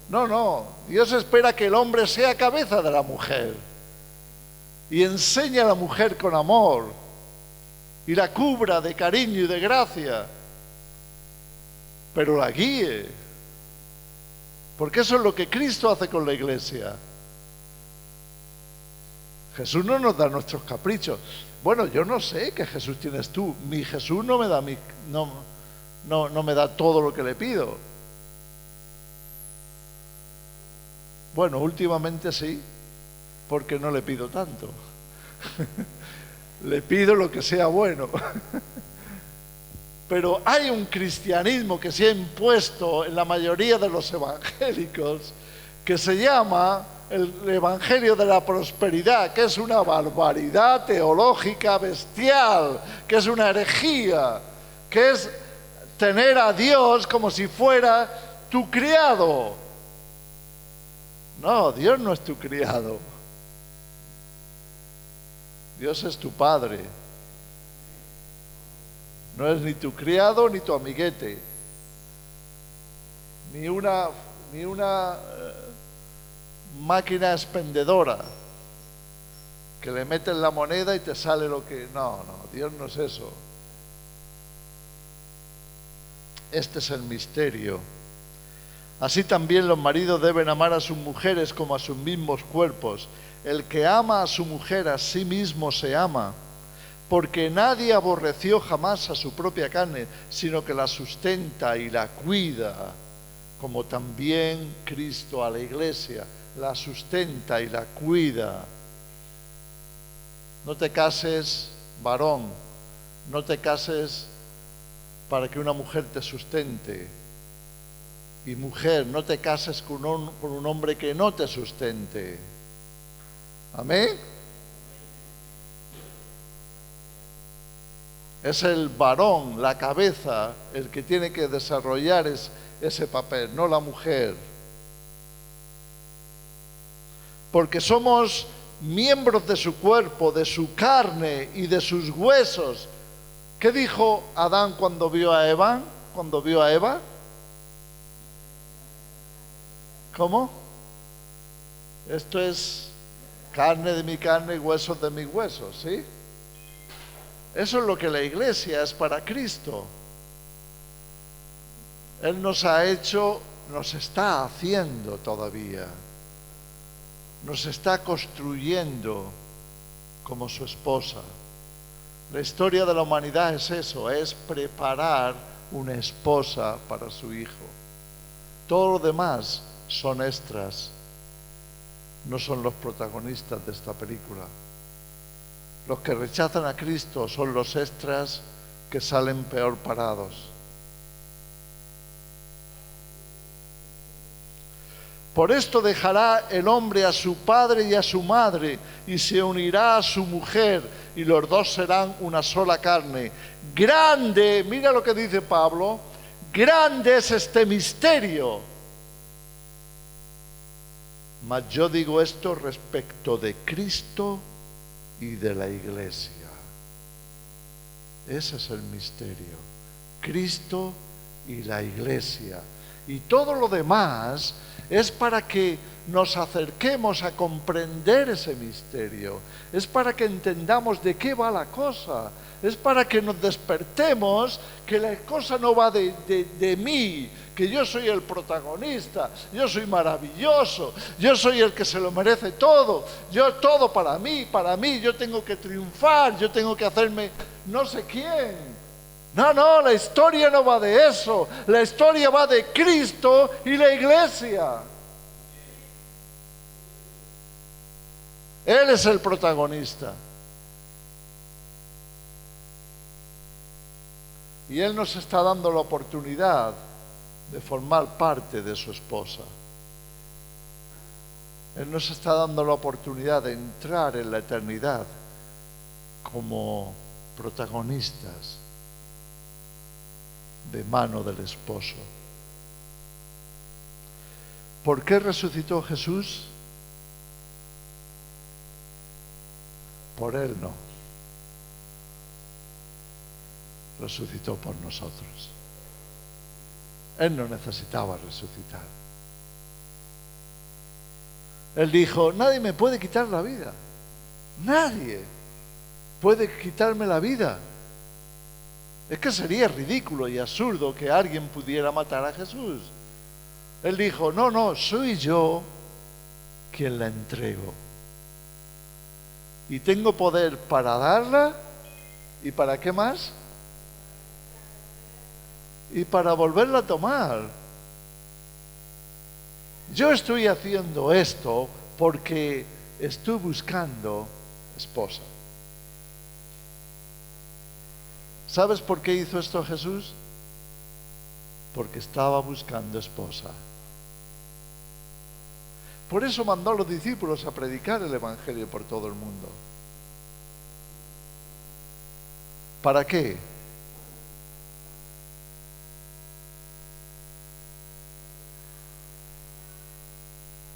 No. Dios espera que el hombre sea cabeza de la mujer. Y enseñe a la mujer con amor. Y la cubra de cariño y de gracia. Pero la guíe. Porque eso es lo que Cristo hace con la iglesia. Jesús no nos da nuestros caprichos. Bueno, yo no sé qué Jesús tienes tú. Mi Jesús no me da no me da todo lo que le pido. Bueno, últimamente sí, porque no le pido tanto. Le pido lo que sea bueno. Pero hay un cristianismo que se ha impuesto en la mayoría de los evangélicos que se llama el evangelio de la prosperidad, que es una barbaridad teológica bestial, que es una herejía, que es tener a Dios como si fuera tu criado. No, Dios no es tu criado. Dios es tu padre. No es ni tu criado ni tu amiguete, ni una máquina expendedora que le metes la moneda y te sale lo que... No, Dios no es eso. Este es el misterio. Así también los maridos deben amar a sus mujeres como a sus mismos cuerpos. El que ama a su mujer a sí mismo se ama. Porque nadie aborreció jamás a su propia carne, sino que la sustenta y la cuida, como también Cristo a la iglesia, la sustenta y la cuida. No te cases, varón, no te cases para que una mujer te sustente. Y mujer, no te cases con un hombre que no te sustente. Amén. Es el varón, la cabeza, el que tiene que desarrollar ese papel, no la mujer. Porque somos miembros de su cuerpo, de su carne y de sus huesos. ¿Qué dijo Adán cuando vio a Eva? Cuando vio a Eva. ¿Cómo? Esto es carne de mi carne y huesos de mis huesos, ¿sí? Eso es lo que la iglesia es para Cristo. Él nos ha hecho, nos está haciendo todavía. Nos está construyendo como su esposa. La historia de la humanidad es eso, es preparar una esposa para su hijo. Todo lo demás son extras, no son los protagonistas de esta película. Los que rechazan a Cristo son los extras que salen peor parados. Por esto dejará el hombre a su padre y a su madre y se unirá a su mujer y los dos serán una sola carne. Grande, mira lo que dice Pablo, grande es este misterio. Mas yo digo esto respecto de Cristo y de la iglesia. Ese es el misterio. Cristo y la iglesia. Y todo lo demás es para que nos acerquemos a comprender ese misterio. Es para que entendamos de qué va la cosa. Es para que nos despertemos que la cosa no va de mí, que yo soy el protagonista, yo soy maravilloso, yo soy el que se lo merece todo, yo todo para mí, yo tengo que triunfar, yo tengo que hacerme no sé quién. No, la historia no va de eso, la historia va de Cristo y la iglesia. Él es el protagonista. Y Él nos está dando la oportunidad de formar parte de su esposa. Él nos está dando la oportunidad de entrar en la eternidad como protagonistas. de mano del esposo. ¿Por qué resucitó Jesús? Por Él no. Resucitó por nosotros. Él no necesitaba resucitar. Él dijo, nadie me puede quitar la vida. Nadie puede quitarme la vida. Es que sería ridículo y absurdo que alguien pudiera matar a Jesús. Él dijo, no, soy yo quien la entrego. Y tengo poder para darla y para ¿qué más? Y para volverla a tomar. Yo estoy haciendo esto porque estoy buscando esposa. ¿Sabes por qué hizo esto Jesús? Porque estaba buscando esposa. Por eso mandó a los discípulos a predicar el Evangelio por todo el mundo. ¿Para qué?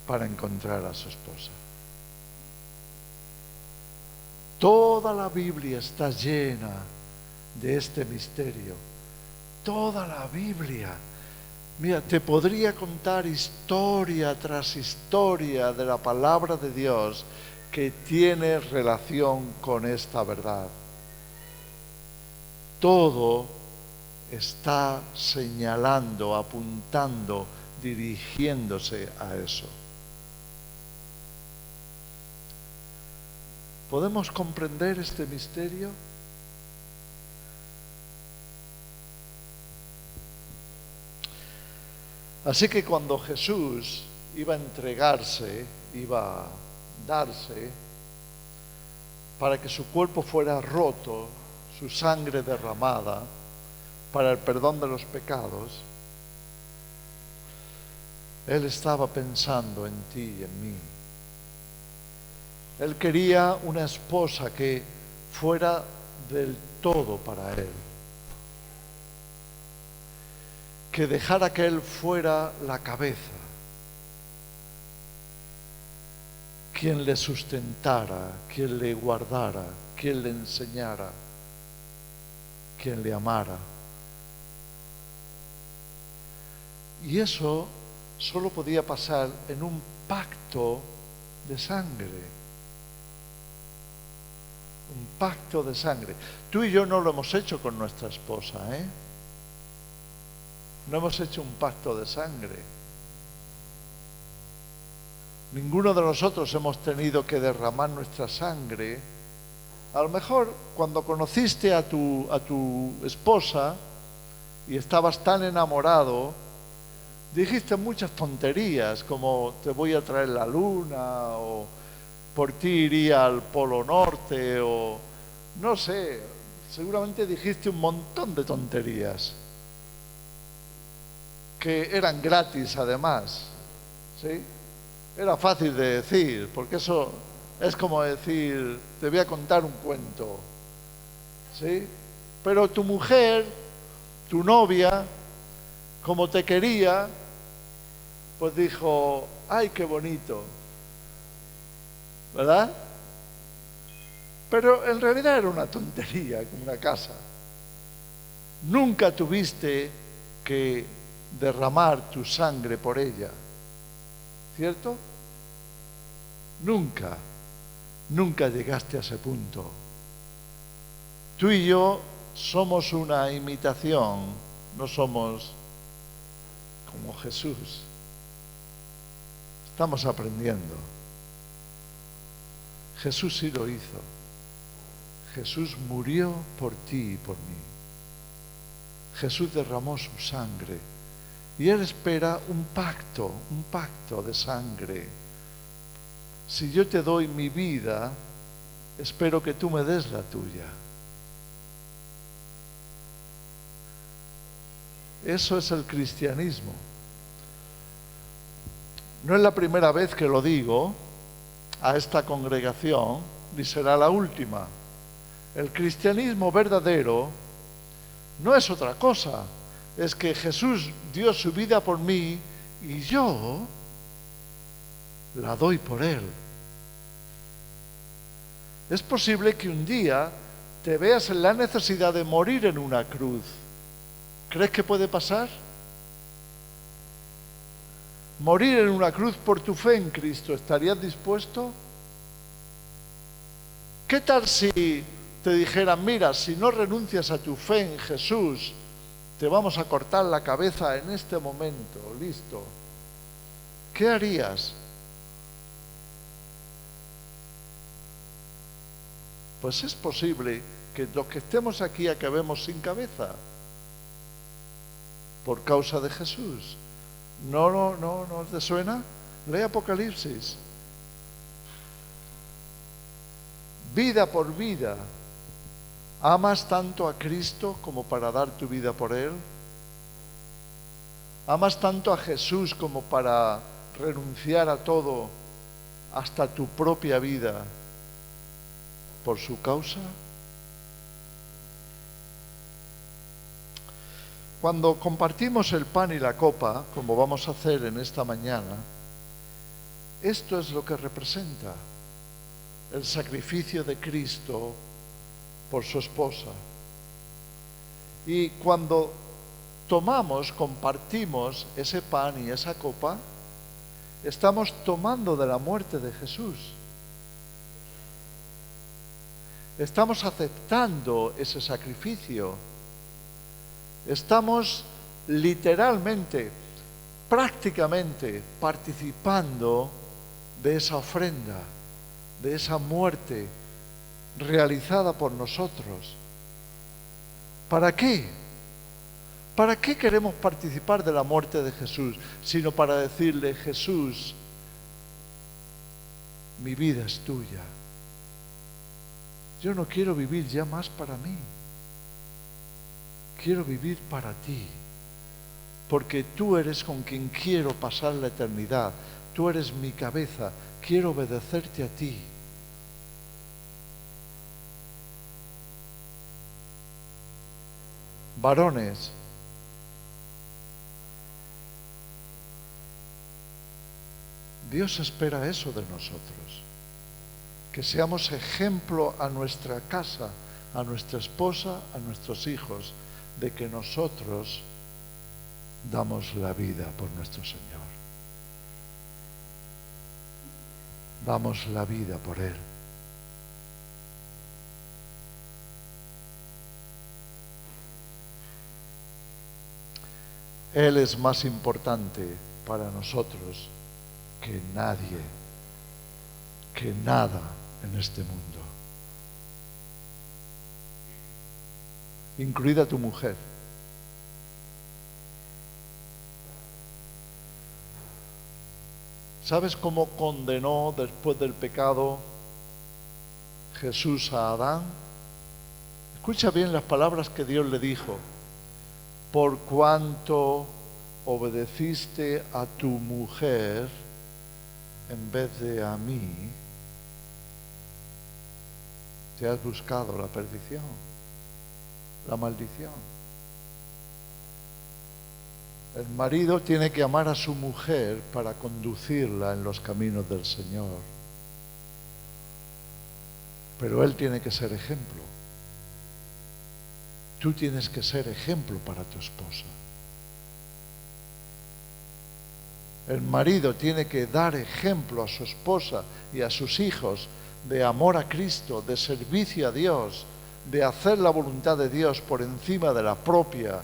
Para encontrar a su esposa. Toda la Biblia está llena de este misterio. Toda la Biblia. Mira, te podría contar historia tras historia de la palabra de Dios que tiene relación con esta verdad. Todo está señalando, apuntando, dirigiéndose a eso. ¿Podemos comprender este misterio? Así que cuando Jesús iba a entregarse, iba a darse, para que su cuerpo fuera roto, su sangre derramada, para el perdón de los pecados, Él estaba pensando en ti y en mí. Él quería una esposa que fuera del todo para Él. Que dejara que Él fuera la cabeza, quien le sustentara, quien le guardara, quien le enseñara, quien le amara. Y eso solo podía pasar en un pacto de sangre. Un pacto de sangre. Tú y yo no lo hemos hecho con nuestra esposa, ¿eh? No hemos hecho un pacto de sangre. Ninguno de nosotros hemos tenido que derramar nuestra sangre. A lo mejor cuando conociste a tu esposa y estabas tan enamorado, dijiste muchas tonterías como te voy a traer la luna o por ti iría al Polo Norte o no sé, seguramente dijiste un montón de tonterías que eran gratis además, ¿sí? Era fácil de decir, porque eso es como decir, te voy a contar un cuento, ¿sí? Pero tu mujer, tu novia, como te quería, pues dijo, ¡ay, qué bonito! ¿Verdad? Pero en realidad era una tontería, como una casa. Nunca tuviste que derramar tu sangre por ella, ¿cierto? Nunca llegaste a ese punto. Tú y yo somos una imitación, no somos como Jesús. Estamos aprendiendo. Jesús sí lo hizo. Jesús murió por ti y por mí. Jesús derramó su sangre. Y Él espera un pacto de sangre. Si yo te doy mi vida, espero que tú me des la tuya. Eso es el cristianismo. No es la primera vez que lo digo a esta congregación, ni será la última. El cristianismo verdadero no es otra cosa es que Jesús dio su vida por mí y yo la doy por Él. Es posible que un día te veas en la necesidad de morir en una cruz. ¿Crees que puede pasar? Morir en una cruz por tu fe en Cristo, ¿estarías dispuesto? ¿Qué tal si te dijeran, mira, si no renuncias a tu fe en Jesús, te vamos a cortar la cabeza en este momento, listo? ¿Qué harías? Pues es posible que los que estemos aquí acabemos sin cabeza por causa de Jesús. ¿No te suena? Lee Apocalipsis. Vida por vida. ¿Amas tanto a Cristo como para dar tu vida por Él? ¿Amas tanto a Jesús como para renunciar a todo, hasta tu propia vida, por su causa? Cuando compartimos el pan y la copa, como vamos a hacer en esta mañana, esto es lo que representa el sacrificio de Cristo por su esposa. Y cuando compartimos ese pan y esa copa, estamos tomando de la muerte de Jesús. Estamos aceptando ese sacrificio. Estamos literalmente, prácticamente participando de esa ofrenda, de esa muerte realizada por nosotros. ¿Para qué? ¿Para qué queremos participar de la muerte de Jesús? Sino para decirle, Jesús, mi vida es tuya. Yo no quiero vivir ya más para mí. Quiero vivir para ti, porque tú eres con quien quiero pasar la eternidad. Tú eres mi cabeza, quiero obedecerte a ti. Varones, Dios espera eso de nosotros, que seamos ejemplo a nuestra casa, a nuestra esposa, a nuestros hijos, de que nosotros damos la vida por nuestro Señor. Damos la vida por Él. Él es más importante para nosotros que nadie, que nada en este mundo. Incluida tu mujer. ¿Sabes cómo condenó después del pecado Jesús a Adán? Escucha bien las palabras que Dios le dijo. Por cuanto obedeciste a tu mujer en vez de a mí, te has buscado la perdición, la maldición. El marido tiene que amar a su mujer para conducirla en los caminos del Señor. Pero él tiene que ser ejemplo. Tú tienes que ser ejemplo para tu esposa. El marido tiene que dar ejemplo a su esposa y a sus hijos de amor a Cristo, de servicio a Dios, de hacer la voluntad de Dios por encima de la propia,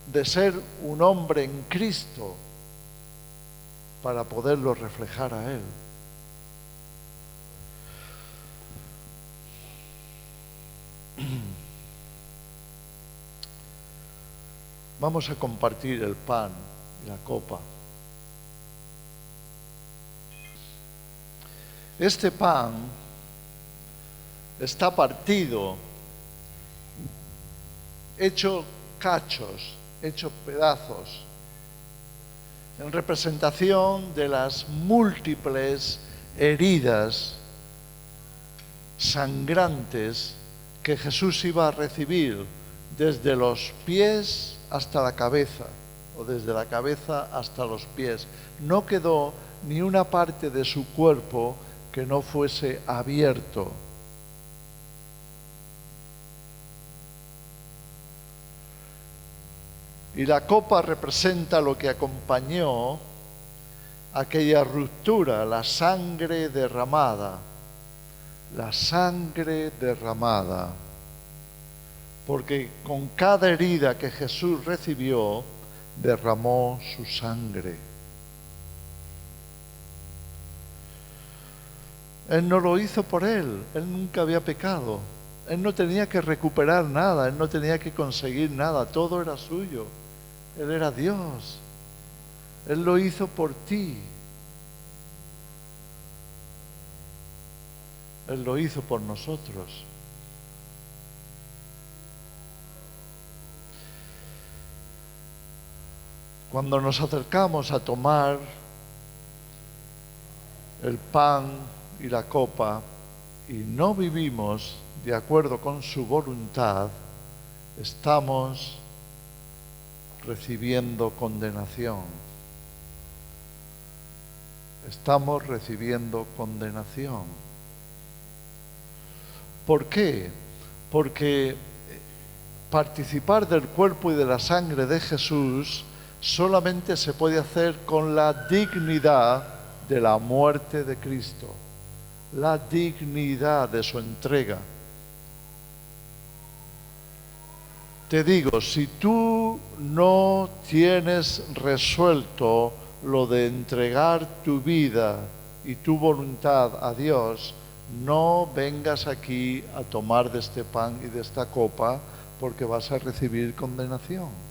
de ser un hombre en Cristo para poderlo reflejar a Él. Vamos a compartir el pan y la copa. Este pan está partido, hecho cachos, hecho pedazos, en representación de las múltiples heridas sangrantes que Jesús iba a recibir desde los pies hasta la cabeza, o desde la cabeza hasta los pies. No quedó ni una parte de su cuerpo que no fuese abierto. Y la copa representa lo que acompañó aquella ruptura, la sangre derramada. La sangre derramada. Porque con cada herida que Jesús recibió, derramó su sangre. Él no lo hizo por él nunca había pecado. Él no tenía que recuperar nada, él no tenía que conseguir nada, todo era suyo. Él era Dios. Él lo hizo por ti. Él lo hizo por nosotros. Cuando nos acercamos a tomar el pan y la copa y no vivimos de acuerdo con su voluntad, estamos recibiendo condenación. Estamos recibiendo condenación. ¿Por qué? Porque participar del cuerpo y de la sangre de Jesús solamente se puede hacer con la dignidad de la muerte de Cristo, la dignidad de su entrega. Te digo, si tú no tienes resuelto lo de entregar tu vida y tu voluntad a Dios, no vengas aquí a tomar de este pan y de esta copa, porque vas a recibir condenación.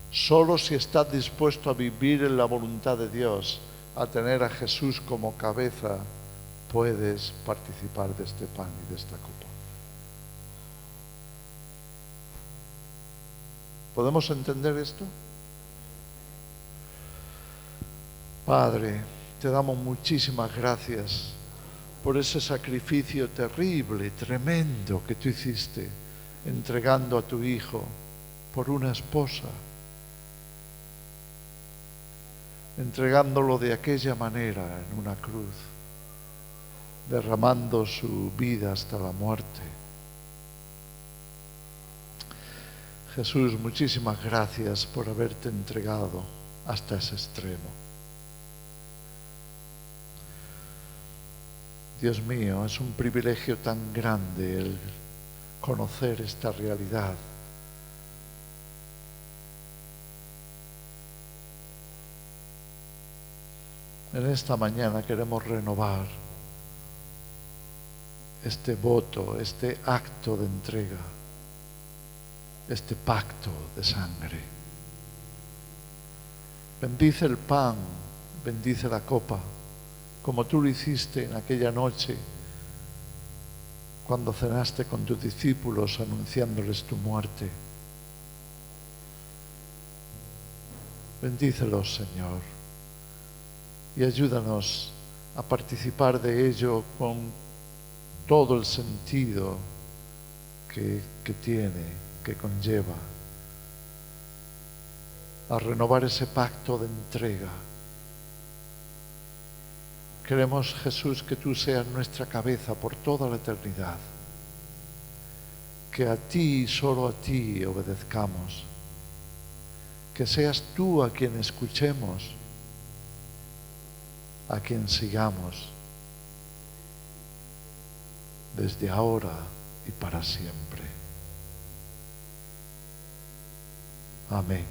Solo si estás dispuesto a vivir en la voluntad de Dios, a tener a Jesús como cabeza, puedes participar de este pan y de esta copa. ¿Podemos entender esto? Padre, te damos muchísimas gracias por ese sacrificio terrible, tremendo que tú hiciste, entregando a tu Hijo por una esposa, entregándolo de aquella manera en una cruz, derramando su vida hasta la muerte. Jesús, muchísimas gracias por haberte entregado hasta ese extremo. Dios mío, es un privilegio tan grande el conocer esta realidad. En esta mañana queremos renovar este voto, este acto de entrega, este pacto de sangre. Bendice el pan, bendice la copa, como tú lo hiciste en aquella noche cuando cenaste con tus discípulos anunciándoles tu muerte. Bendícelos, Señor, y ayúdanos a participar de ello con todo el sentido que tiene, que conlleva, a renovar ese pacto de entrega. Queremos, Jesús, que tú seas nuestra cabeza por toda la eternidad, que a ti y solo a ti obedezcamos, que seas tú a quien escuchemos, a quien sigamos, desde ahora y para siempre. Amén.